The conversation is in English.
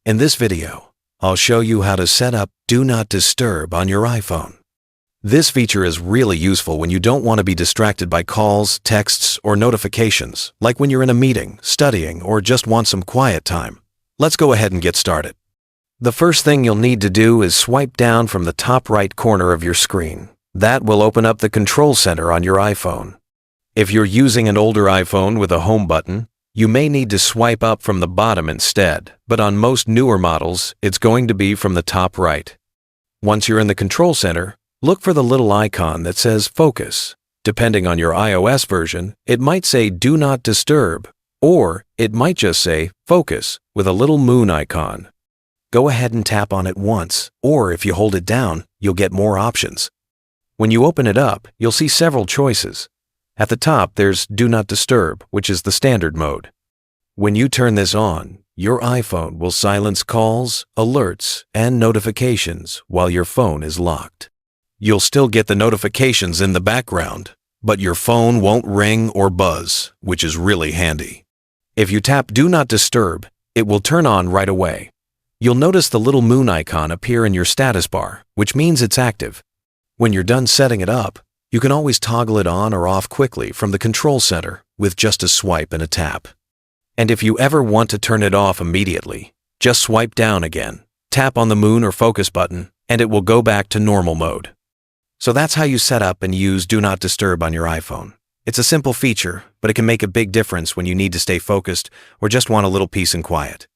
In this video, I'll show you how to set up Do Not Disturb on your iPhone. This feature is really useful when you don't want to be distracted by calls, texts, or notifications, like when you're in a meeting, studying, or just want some quiet time. Let's go ahead and get started. The first thing you'll need to do is swipe down from the top right corner of your screen. That will open up the control center on your iPhone. If you're using an older iPhone with a home button, you may need to swipe up from the bottom instead, but on most newer models, it's going to be from the top right. Once you're in the control center, look for the little icon that says Focus. Depending on your iOS version, it might say Do Not Disturb, or it might just say Focus with a little moon icon. Go ahead and tap on it once, or if you hold it down, you'll get more options. When you open it up, you'll see several choices. At the top, there's Do Not Disturb, which is the standard mode. When you turn this on, your iPhone will silence calls, alerts, and notifications while your phone is locked. You'll still get the notifications in the background, but your phone won't ring or buzz, which is really handy. If you tap Do Not Disturb, it will turn on right away. You'll notice the little moon icon appear in your status bar, which means it's active. When you're done setting it up, you can always toggle it on or off quickly from the control center with just a swipe and a tap. And if you ever want to turn it off immediately, just swipe down again, tap on the moon or focus button, and it will go back to normal mode. So that's how you set up and use Do Not Disturb on your iPhone. It's a simple feature, but it can make a big difference when you need to stay focused or just want a little peace and quiet.